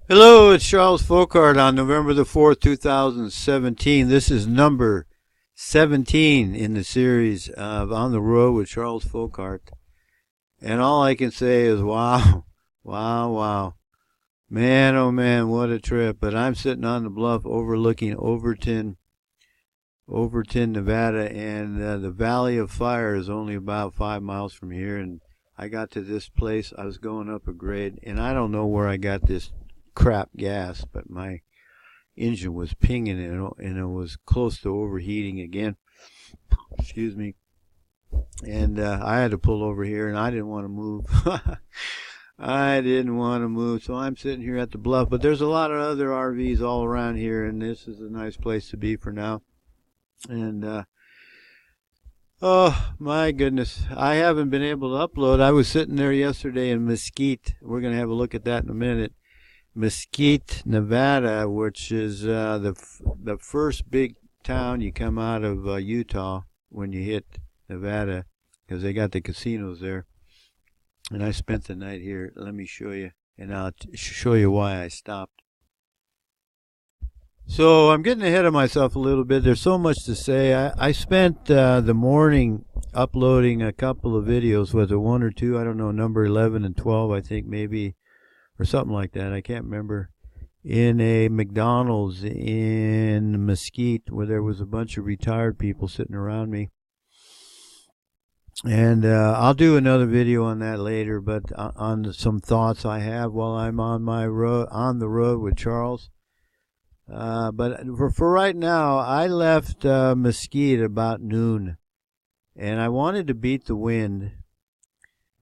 Hello, it's Charles Fockaert on November the 4th, 2017. This is number 17 in the series of On the Road with Charles Fockaert. And all I can say is, wow, wow, wow. Man, oh man, what a trip. But I'm sitting on the bluff overlooking Overton, Nevada, and the Valley of Fire is only about 5 miles from here. And I got to this place, I was going up a grade, and I don't know where I got this crap gas, but my engine was pinging and it was close to overheating again. Excuse me. And I had to pull over here, and I didn't want to move. I didn't want to move, so I'm sitting here at the bluff. But there's a lot of other RVs all around here, and this is a nice place to be for now. And oh my goodness, I haven't been able to upload. I was sitting there yesterday in Mesquite. We're going to have a look at that in a minute. Mesquite, Nevada, which is the first big town you come out of Utah when you hit Nevada, because they got the casinos there. And I spent the night here. Let me show you, and I'll show you why I stopped. So I'm getting ahead of myself a little bit. There's so much to say. I spent the morning uploading a couple of videos, whether one or two, I don't know, number 11 and 12, I think maybe, or something like that. I can't remember. In a McDonald's in Mesquite, where there was a bunch of retired people sitting around me. And I'll do another video on that later, but on some thoughts I have while I'm on the road with Charles. But for right now, I left Mesquite about noon, and I wanted to beat the wind.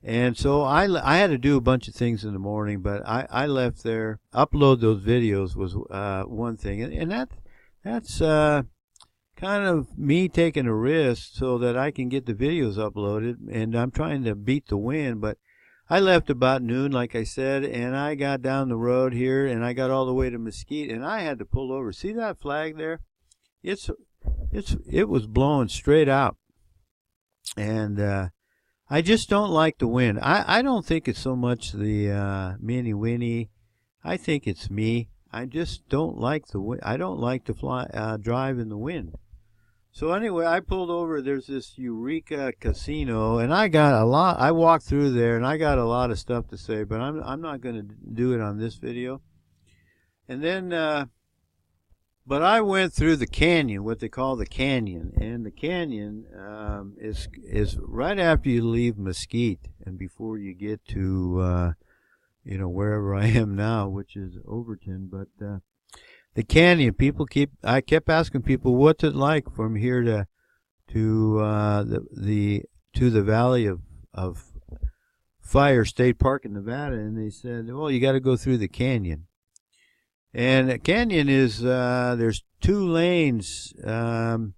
And so I had to do a bunch of things in the morning, but I left there. Upload those videos was one thing, and that's kind of me taking a risk so that I can get the videos uploaded. And I'm trying to beat the wind, but I left about noon, like I said, and I got down the road here, and I got all the way to Mesquite, and I had to pull over. See that flag there? It was blowing straight out, and I just don't like the wind. I don't think it's so much the mini winnie. I think it's me. I just don't like the wind. I don't like to drive in the wind. So anyway, I pulled over. There's this Eureka Casino, and I got a lot. I walked through there, and I got a lot of stuff to say, but I'm not going to do it on this video. And then, but I went through the canyon, what they call the canyon, and the canyon is right after you leave Mesquite and before you get to wherever I am now, which is Overton. But the canyon, I kept asking people what's it like from here to the Valley of Fire State Park in Nevada, and they said, well, you got to go through the canyon. And a canyon is, there's 2 lanes going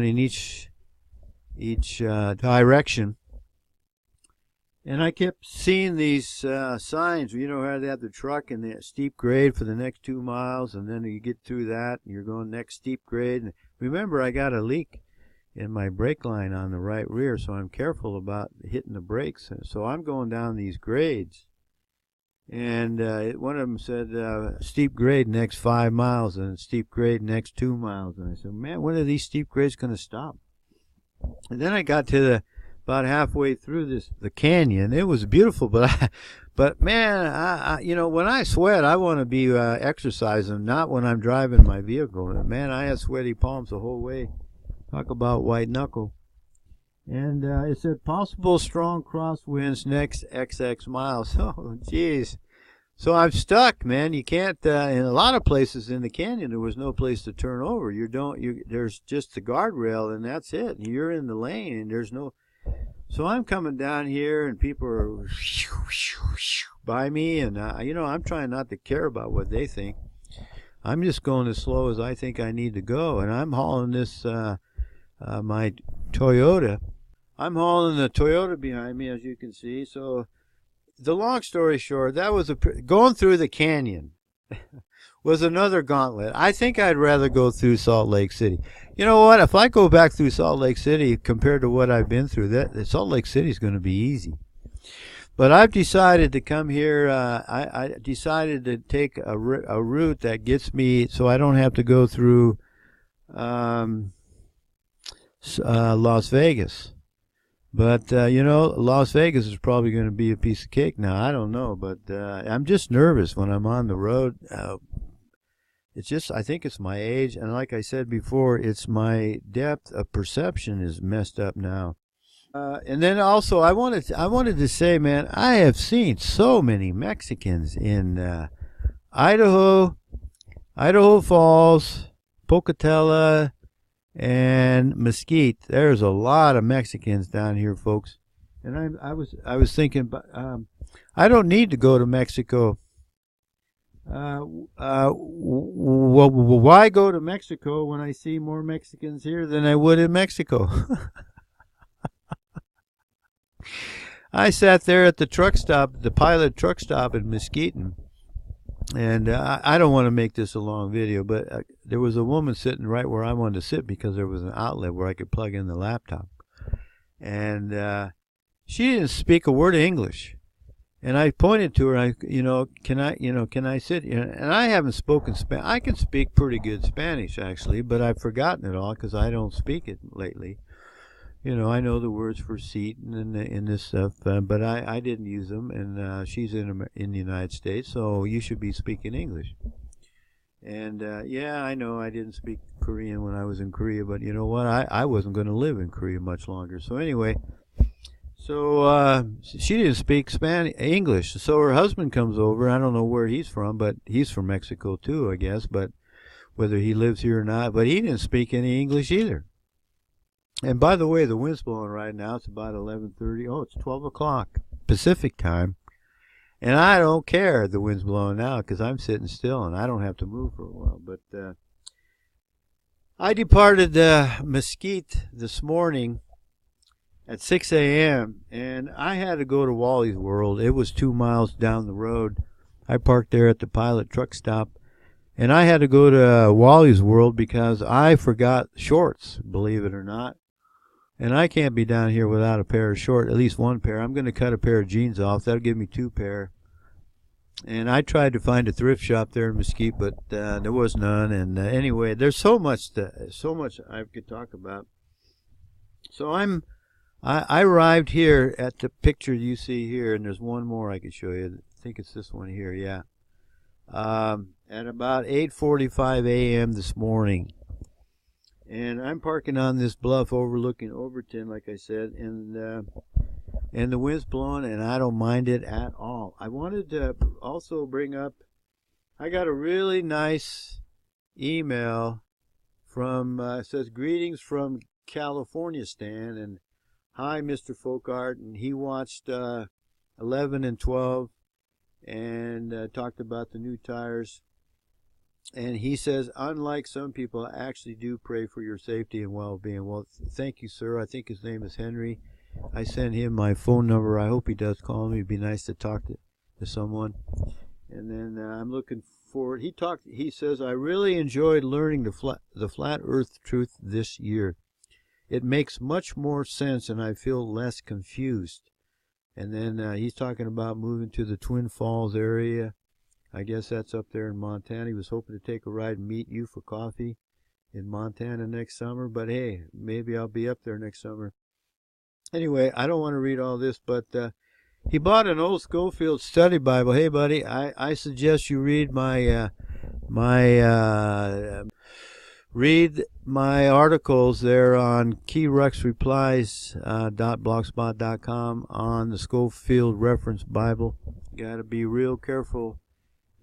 in each direction. And I kept seeing these signs, how they have the truck and the steep grade for the next 2 miles, and then you get through that, and you're going next steep grade. And remember, I got a leak in my brake line on the right rear, so I'm careful about hitting the brakes. So I'm going down these grades. And one of them said steep grade next 5 miles and steep grade next 2 miles. And I said, man, when are these steep grades going to stop? And then I got to about halfway through the canyon. It was beautiful, but man, I when I sweat, I want to be exercising, not when I'm driving my vehicle. And man, I had sweaty palms the whole way. Talk about white knuckle. And it said possible strong crosswinds next XX miles. Oh, geez. So I'm stuck, man. You can't. In a lot of places in the canyon, there was no place to turn over. There's just the guardrail, and that's it. You're in the lane, and there's no. So I'm coming down here, and people are by me, and I'm trying not to care about what they think. I'm just going as slow as I think I need to go, and I'm hauling this my Toyota. I'm hauling the Toyota behind me, as you can see. So the long story short, that was going through the canyon was another gauntlet. I think I'd rather go through Salt Lake City. You know what? If I go back through Salt Lake City compared to what I've been through, Salt Lake City is going to be easy. But I've decided to come here. I decided to take a route that gets me so I don't have to go through Las Vegas. But, Las Vegas is probably going to be a piece of cake now. I don't know, but I'm just nervous when I'm on the road. It's just, I think it's my age, and like I said before, it's my depth of perception is messed up now. And then also, I wanted to say, man, I have seen so many Mexicans in Idaho, Idaho Falls, Pocatello, and Mesquite. There's a lot of Mexicans down here, folks. And I was thinking, I don't need to go to Mexico. Why go to Mexico when I see more Mexicans here than I would in Mexico? I sat there at the truck stop, the Pilot truck stop in Mesquite, and I don't want to make this a long video, but there was a woman sitting right where I wanted to sit because there was an outlet where I could plug in the laptop, and she didn't speak a word of English. And I pointed to her. Can I sit? And I haven't spoken Spanish. I can speak pretty good Spanish actually, but I've forgotten it all because I don't speak it lately. I know the words for seat and this stuff, but I didn't use them. And she's in the United States, so you should be speaking English. And yeah, I know I didn't speak Korean when I was in Korea, but you know what? I wasn't going to live in Korea much longer. So anyway. So she didn't speak English. So her husband comes over. I don't know where he's from, but he's from Mexico too, I guess. But whether he lives here or not, but he didn't speak any English either. And by the way, the wind's blowing right now. It's about 11:30. Oh, it's 12 o'clock Pacific time. And I don't care the wind's blowing now because I'm sitting still and I don't have to move for a while. But I departed Mesquite this morning at 6 a.m. and I had to go to Wally's World. It was 2 miles down the road. I parked there at the Pilot truck stop, and I had to go to Wally's World because I forgot shorts, believe it or not. And I can't be down here without a pair of shorts, at least one pair. I'm going to cut a pair of jeans off. That'll give me 2 pair. And I tried to find a thrift shop there in Mesquite, but there was none. And anyway, there's so much I could talk about. So I arrived here at the picture you see here, and there's one more I could show you. I think it's this one here, yeah. At about 8:45 a.m. this morning. And I'm parking on this bluff overlooking Overton, like I said, and the wind's blowing, and I don't mind it at all. I wanted to also bring up, I got a really nice email from, it says, "Greetings from California, Stan," and "Hi, Mr. Fockaert," and he watched 11 and 12 and talked about the new tires. And he says, "Unlike some people, I actually do pray for your safety and well-being." Well, thank you, sir. I think his name is Henry. I sent him my phone number. I hope he does call me. It'd be nice to talk to someone. And then I'm looking forward. He says, "I really enjoyed learning the flat Earth truth this year. It makes much more sense and I feel less confused." And then he's talking about moving to the Twin Falls area. I guess that's up there in Montana. He was hoping to take a ride and meet you for coffee in Montana next summer. But hey, maybe I'll be up there next summer. Anyway, I don't want to read all this, but he bought an old Schofield Study Bible. Hey, buddy, I suggest you read read my articles there on keyruxreplies.blogspot.com on the Schofield Reference Bible. You got to be real careful.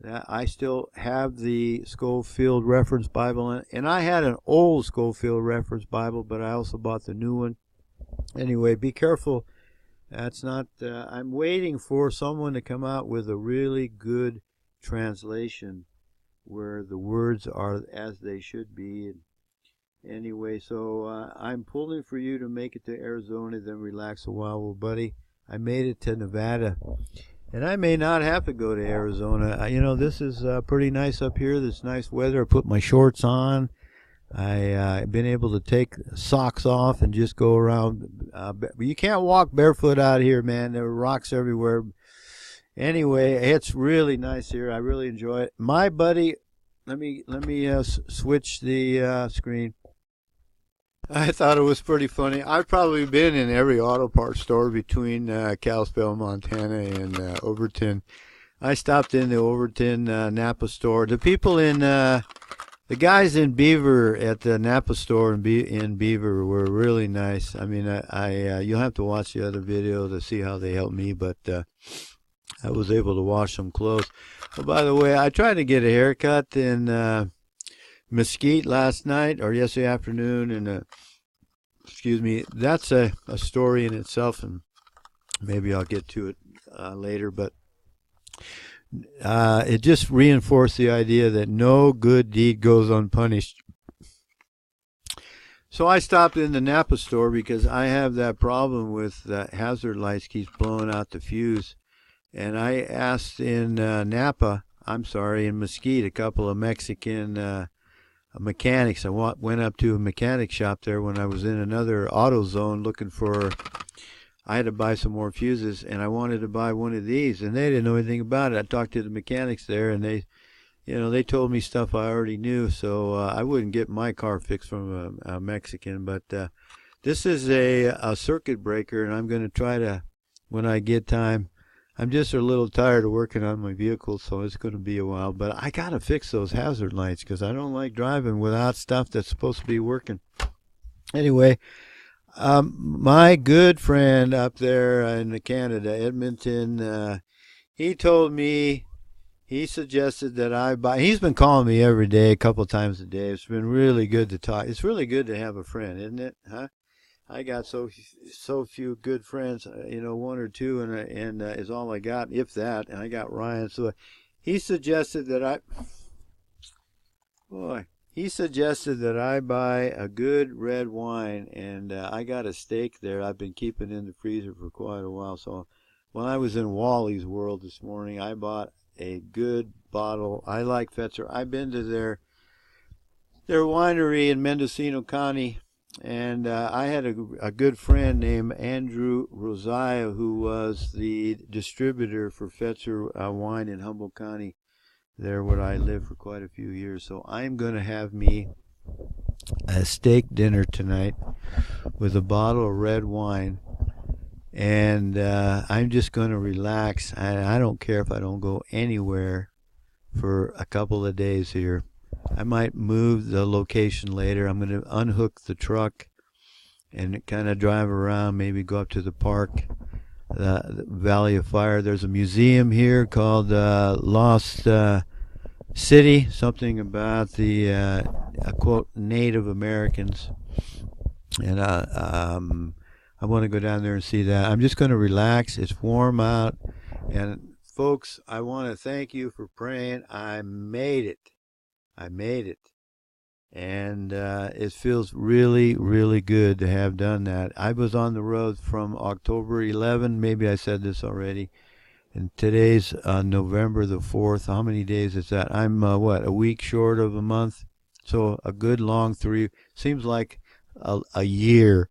I still have the Schofield Reference Bible, and I had an old Schofield Reference Bible, but I also bought the new one. Anyway, be careful. That's not. I'm waiting for someone to come out with a really good translation where the words are as they should be. Anyway, so I'm pulling for you to make it to Arizona, then relax a while. Well, buddy, I made it to Nevada, and I may not have to go to Arizona. This is pretty nice up here. This nice weather. I put my shorts on. I've been able to take socks off and just go around. You can't walk barefoot out here, man. There are rocks everywhere. Anyway, it's really nice here. I really enjoy it. My buddy, let me switch the screen. I thought it was pretty funny. I've probably been in every auto parts store between Kalispell, Montana, and Overton. I stopped in the Overton Napa store. The people in the guys in Beaver at the Napa store in Beaver were really nice. I mean, you'll have to watch the other video to see how they helped me, but I was able to wash some clothes. Oh, by the way, I tried to get a haircut in Mesquite last night or yesterday afternoon, and excuse me, that's a story in itself, and maybe I'll get to it later, but it just reinforced the idea that no good deed goes unpunished. So I stopped in the Napa store because I have that problem with the hazard lights keeps blowing out the fuse. And I asked in in Mesquite, a couple of Mexican mechanics. I went up to a mechanic shop there when I was in another AutoZone looking for, I had to buy some more fuses, and I wanted to buy one of these, and they didn't know anything about it. I talked to the mechanics there, and they told me stuff I already knew, so I wouldn't get my car fixed from a Mexican. But this is a circuit breaker, and I'm going to try to, when I get time. I'm just a little tired of working on my vehicle, so it's going to be a while. But I got to fix those hazard lights because I don't like driving without stuff that's supposed to be working. Anyway, my good friend up there in Canada, Edmonton, he told me, he suggested that I buy, he's been calling me every day, a couple times a day. It's been really good to talk. It's really good to have a friend, isn't it? Huh? I got so few good friends, one or two, and is all I got, if that. And I got Ryan. So he suggested that I buy a good red wine, and I got a steak there I've been keeping in the freezer for quite a while. So when I was in Wally's World this morning, I bought a good bottle. I like Fetzer. I've been to their winery in Mendocino County. And I had a good friend named Andrew Rosia, who was the distributor for Fetzer wine in Humboldt County, there where I lived for quite a few years. So I'm going to have me a steak dinner tonight with a bottle of red wine. And I'm just going to relax. I don't care if I don't go anywhere for a couple of days here. I might move the location later. I'm going to unhook the truck and kind of drive around, maybe go up to the park, the Valley of Fire. There's a museum here called Lost City, something about the, quote, Native Americans. And I want to go down there and see that. I'm just going to relax. It's warm out. And, folks, I want to thank you for praying. I made it. And it feels really, really good to have done that. I was on the road from October 11, maybe I said this already, and today's November the 4th. How many days is that? I'm, a week short of a month? So a good long 3, seems like a year.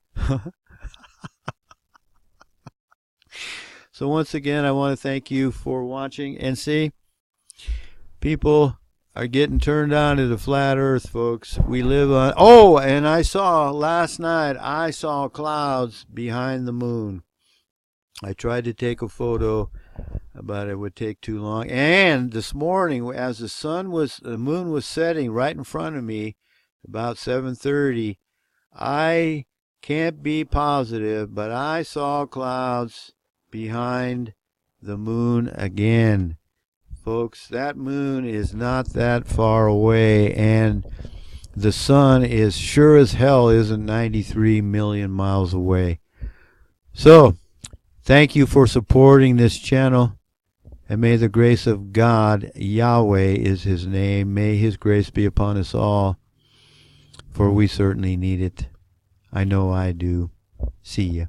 So once again, I want to thank you for watching, and see, people are getting turned on to the flat earth, folks. We live on, and last night I saw clouds behind the moon. I tried to take a photo, but it would take too long. And this morning, as the moon was setting right in front of me, about 7:30, I can't be positive, but I saw clouds behind the moon again. Folks, that moon is not that far away, and the sun is sure as hell isn't 93 million miles away. So, thank you for supporting this channel, and may the grace of God, Yahweh is his name, may his grace be upon us all, for we certainly need it. I know I do. See ya.